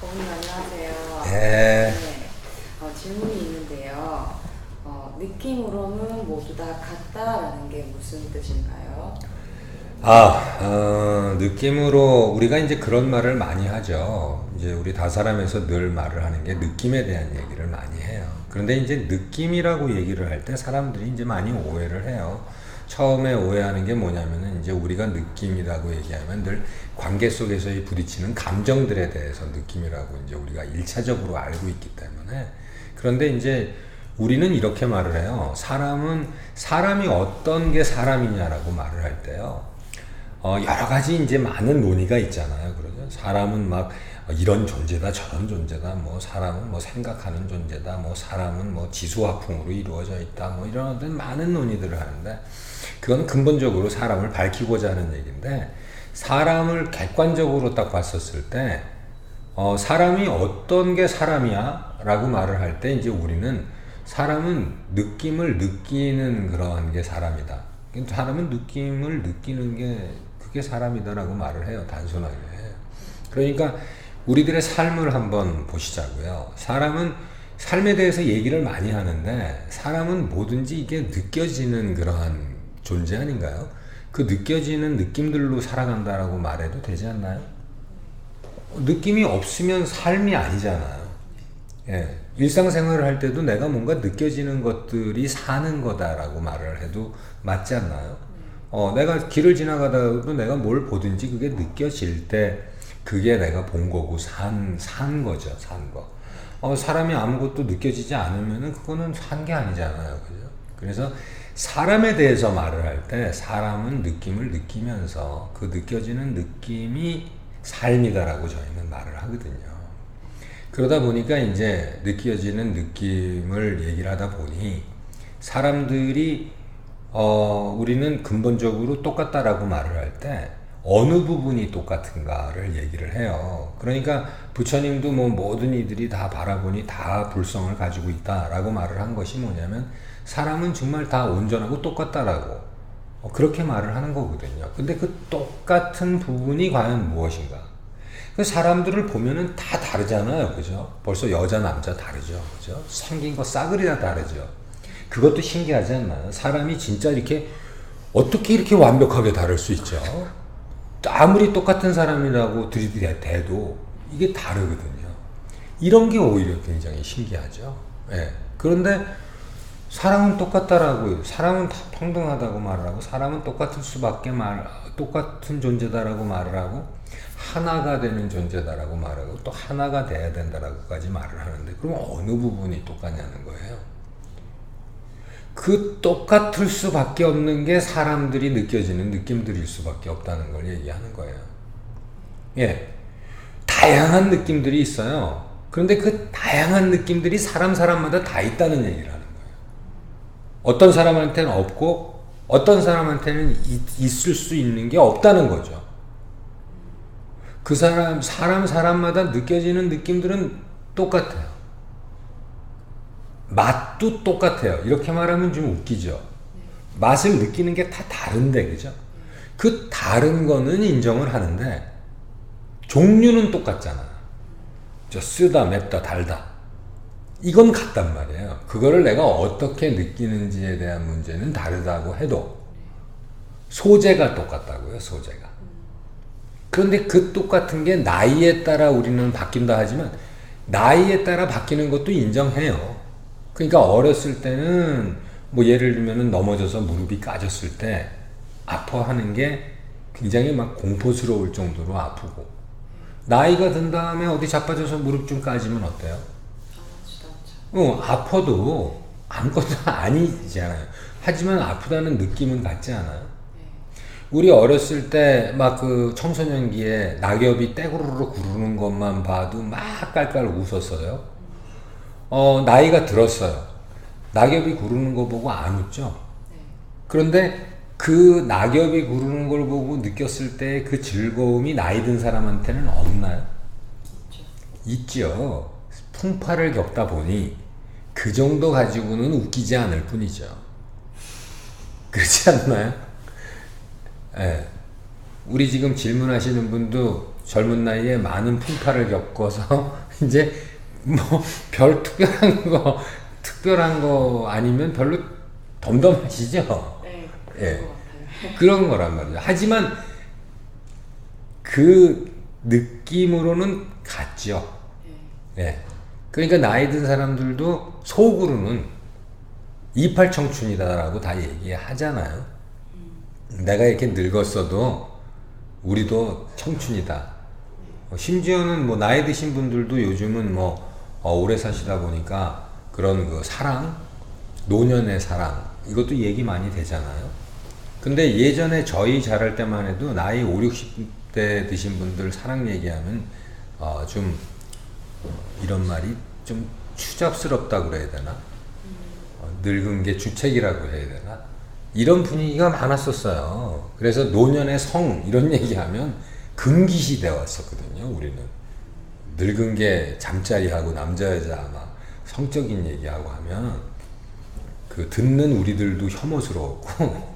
어머님 안녕하세요. 네. 네. 질문이 있는데요. 느낌으로는 모두 다 같다라는 게 무슨 뜻인가요? 느낌으로 우리가 이제 그런 말을 많이 하죠. 이제 우리 다사람에서 늘 말을 하는 게 느낌에 대한 얘기를 많이 해요. 그런데 이제 느낌이라고 얘기를 할 때 사람들이 이제 많이 오해를 해요. 처음에 오해하는 게 뭐냐면은 이제 우리가 느낌이라고 얘기하면 늘 관계 속에서의 부딪히는 감정들에 대해서 느낌이라고 이제 우리가 일차적으로 알고 있기 때문에. 그런데 이제 우리는 이렇게 말을 해요. 사람이 어떤 게 사람이냐라고 말을 할 때요. 여러 가지 이제 많은 논의가 있잖아요. 그러죠. 사람은 막 이런 존재다, 저런 존재다, 뭐 사람은 뭐 생각하는 존재다, 뭐 사람은 뭐 지수화풍으로 이루어져 있다, 뭐 이런 많은 논의들을 하는데, 그건 근본적으로 사람을 밝히고자 하는 얘기인데, 사람을 객관적으로 딱 봤었을 때, 사람이 어떤 게 사람이야? 라고 말을 할 때, 이제 우리는 사람은 느낌을 느끼는 그러한 게 사람이다. 사람은 느낌을 느끼는 게 그게 사람이다라고 말을 해요. 단순하게. 그러니까 우리들의 삶을 한번 보시자고요. 사람은 삶에 대해서 얘기를 많이 하는데 사람은 뭐든지 이게 느껴지는 그러한 존재 아닌가요? 그 느껴지는 느낌들로 살아간다라고 말해도 되지 않나요? 느낌이 없으면 삶이 아니잖아요. 예. 일상생활을 할 때도 내가 뭔가 느껴지는 것들이 사는 거다라고 말을 해도 맞지 않나요? 내가 길을 지나가다가도 내가 뭘 보든지 그게 느껴질 때 그게 내가 본 거고 산 거죠. 산 거. 사람이 아무것도 느껴지지 않으면은 그거는 산 게 아니잖아요. 그죠? 그래서 사람에 대해서 말을 할 때 사람은 느낌을 느끼면서 그 느껴지는 느낌이 삶이다라고 저희는 말을 하거든요. 그러다 보니까 이제 느껴지는 느낌을 얘기를 하다 보니 사람들이 우리는 근본적으로 똑같다라고 말을 할 때 어느 부분이 똑같은가를 얘기를 해요. 그러니까 부처님도 뭐 모든 이들이 다 바라보니 다 불성을 가지고 있다라고 말을 한 것이 뭐냐면 사람은 정말 다 온전하고 똑같다라고 그렇게 말을 하는 거거든요. 근데 그 똑같은 부분이 과연 무엇인가? 그 사람들을 보면은 다 다르잖아요. 그죠? 벌써 여자, 남자 다르죠. 그죠? 생긴 거 싸그리 다 다르죠. 그것도 신기하지 않나요? 사람이 진짜 이렇게 어떻게 이렇게 완벽하게 다를 수 있죠? 아무리 똑같은 사람이라고 들이대도 이게 다르거든요. 이런 게 오히려 굉장히 신기하죠. 예. 그런데 사람은 똑같다라고, 사람은 다 평등하다고 말을 하고, 사람은 똑같은 존재다라고 말을 하고, 하나가 되는 존재다라고 말하고, 또 하나가 돼야 된다라고까지 말을 하는데, 그럼 어느 부분이 똑같냐는 거예요. 그 똑같을 수밖에 없는 게 사람들이 느껴지는 느낌들일 수밖에 없다는 걸 얘기하는 거예요. 예. 다양한 느낌들이 있어요. 그런데 그 다양한 느낌들이 사람마다 다 있다는 얘기를 하는 거예요. 어떤 사람한테는 없고, 어떤 사람한테는 있을 수 있는 게 없다는 거죠. 그 사람마다 느껴지는 느낌들은 똑같아요. 맛도 똑같아요. 이렇게 말하면 좀 웃기죠. 맛을 느끼는 게 다 다른데, 그죠? 그 다른 거는 인정을 하는데, 종류는 똑같잖아요. 쓰다, 맵다, 달다. 이건 같단 말이에요. 그거를 내가 어떻게 느끼는지에 대한 문제는 다르다고 해도, 소재가 똑같다고요, 소재가. 그런데 그 똑같은 게 나이에 따라 우리는 바뀐다 하지만, 나이에 따라 바뀌는 것도 인정해요. 그러니까 어렸을 때는 뭐 예를 들면 넘어져서 무릎이 까졌을 때 아파하는 게 굉장히 막 공포스러울 정도로 아프고, 나이가 든 다음에 어디 자빠져서 무릎 좀 까지면 어때요? 아파도 아무것도 아니잖아요. 하지만 아프다는 느낌은 같지 않아요? 우리 어렸을 때 막 그 청소년기에 낙엽이 떼구르르 구르는 것만 봐도 막 깔깔 웃었어요. 나이가 들었어요. 낙엽이 구르는 거 보고 안 웃죠? 그런데 그 낙엽이 구르는 걸 보고 느꼈을 때 그 즐거움이 나이 든 사람한테는 없나요? 있죠. 풍파를 겪다 보니 그 정도 가지고는 웃기지 않을 뿐이죠. 그렇지 않나요? 예. 우리 지금 질문하시는 분도 젊은 나이에 많은 풍파를 겪어서 이제 뭐 별 특별한 거 아니면 별로 덤덤하시죠? 네, 그런 예. 것 같아요. 그런 거란 말이죠. 하지만 그 느낌으로는 같죠. 네. 예. 그러니까 나이 든 사람들도 속으로는 28 청춘이다라고 다 얘기하잖아요. 내가 이렇게 늙었어도 우리도 청춘이다. 심지어는 뭐 나이 드신 분들도 요즘은 뭐 오래 사시다 보니까 그런 그 사랑, 노년의 사랑 이것도 얘기 많이 되잖아요. 근데 예전에 저희 자랄 때만 해도 나이 5, 60대 드신 분들 사랑 얘기하면 좀 이런 말이 좀 추잡스럽다고 그래야 되나? 늙은 게 주책이라고 해야 되나? 이런 분위기가 많았었어요. 그래서 노년의 성 이런 얘기하면 금기시대 왔었거든요. 우리는 늙은 게 잠자리하고 남자 여자 막 성적인 얘기하고 하면 그 듣는 우리들도 혐오스러웠고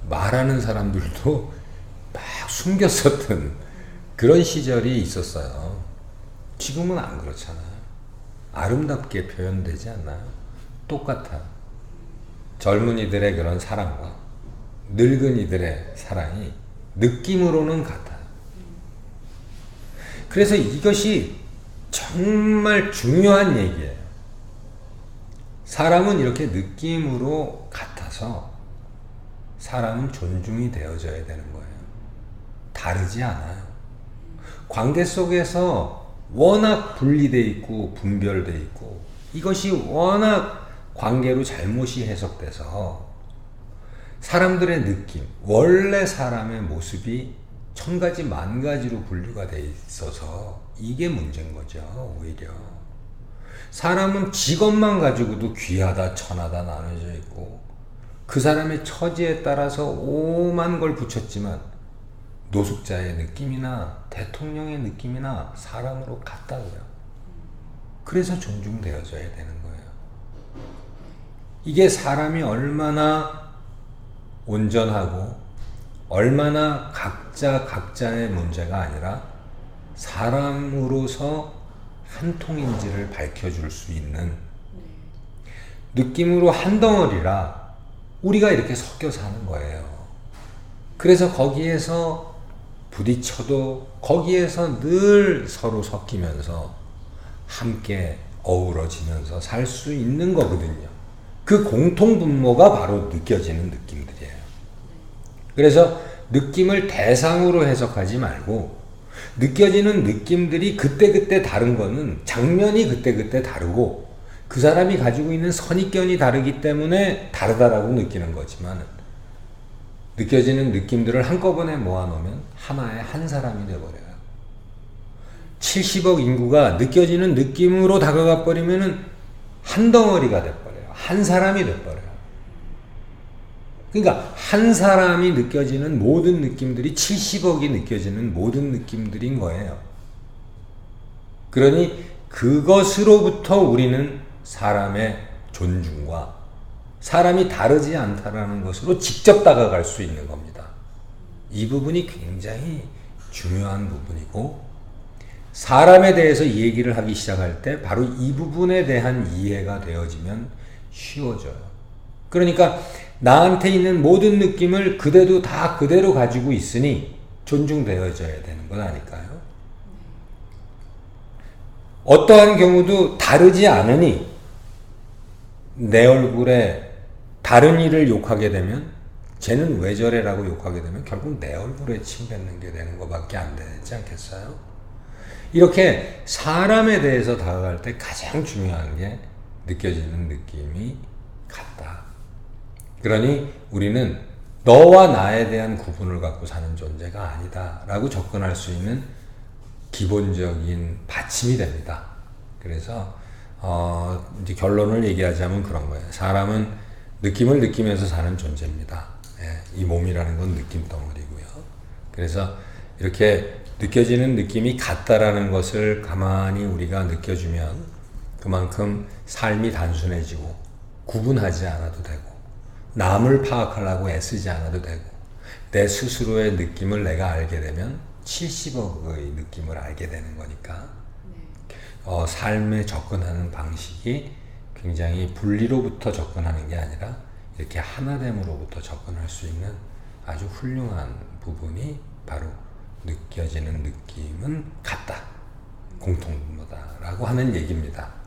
말하는 사람들도 막 숨겼었던 그런 시절이 있었어요. 지금은 안 그렇잖아요. 아름답게 표현되지 않나요? 똑같아. 젊은이들의 그런 사랑과 늙은이들의 사랑이 느낌으로는 같아요. 그래서 이것이 정말 중요한 얘기예요. 사람은 이렇게 느낌으로 같아서 사람은 존중이 되어져야 되는 거예요. 다르지 않아요. 관계 속에서 워낙 분리돼 있고 분별돼 있고 이것이 워낙 관계로 잘못이 해석돼서 사람들의 느낌, 원래 사람의 모습이 천 가지 만 가지로 분류가 돼 있어서 이게 문제인 거죠. 오히려 사람은 직업만 가지고도 귀하다 천하다 나눠져 있고 그 사람의 처지에 따라서 오만 걸 붙였지만 노숙자의 느낌이나 대통령의 느낌이나 사람으로 같다고요. 그래서 존중되어져야 되는 거예요. 이게 사람이 얼마나 온전하고 얼마나 각자 각자의 문제가 아니라 사람으로서 한 통인지를 밝혀줄 수 있는 느낌으로 한 덩어리라 우리가 이렇게 섞여 사는 거예요. 그래서 거기에서 부딪혀도 거기에서 늘 서로 섞이면서 함께 어우러지면서 살 수 있는 거거든요. 그 공통분모가 바로 느껴지는 느낌들이에요. 그래서 느낌을 대상으로 해석하지 말고 느껴지는 느낌들이 그때그때 다른 거는 장면이 그때그때 다르고 그 사람이 가지고 있는 선입견이 다르기 때문에 다르다라고 느끼는 거지만 느껴지는 느낌들을 한꺼번에 모아놓으면 하나의 한 사람이 돼버려요. 70억 인구가 느껴지는 느낌으로 다가가 버리면은 한 덩어리가 돼버려요. 한 사람이 돼버려요. 그러니까 한 사람이 느껴지는 모든 느낌들이 70억이 느껴지는 모든 느낌들인 거예요. 그러니 그것으로부터 우리는 사람의 존중과 사람이 다르지 않다라는 것으로 직접 다가갈 수 있는 겁니다. 이 부분이 굉장히 중요한 부분이고 사람에 대해서 얘기를 하기 시작할 때 바로 이 부분에 대한 이해가 되어지면 쉬워져요. 그러니까 나한테 있는 모든 느낌을 그대도 다 그대로 가지고 있으니 존중되어져야 되는 건 아닐까요? 어떠한 경우도 다르지 않으니 내 얼굴에 다른 이를 욕하게 되면 쟤는 왜 저래라고 욕하게 되면 결국 내 얼굴에 침 뱉는 게 되는 것밖에 안 되지 않겠어요? 이렇게 사람에 대해서 다가갈 때 가장 중요한 게 느껴지는 느낌이 같다. 그러니 우리는 너와 나에 대한 구분을 갖고 사는 존재가 아니다 라고 접근할 수 있는 기본적인 받침이 됩니다. 그래서 이제 결론을 얘기하자면 그런 거예요. 사람은 느낌을 느끼면서 사는 존재입니다. 예, 이 몸이라는 건 느낌 덩어리고요. 그래서 이렇게 느껴지는 느낌이 같다라는 것을 가만히 우리가 느껴주면 그만큼 삶이 단순해지고 구분하지 않아도 되고 남을 파악하려고 애쓰지 않아도 되고 내 스스로의 느낌을 내가 알게 되면 70억의 느낌을 알게 되는 거니까 네. 삶에 접근하는 방식이 굉장히 분리로부터 접근하는 게 아니라 이렇게 하나됨으로부터 접근할 수 있는 아주 훌륭한 부분이 바로 느껴지는 느낌은 같다, 공통분모다라고 하는 얘기입니다.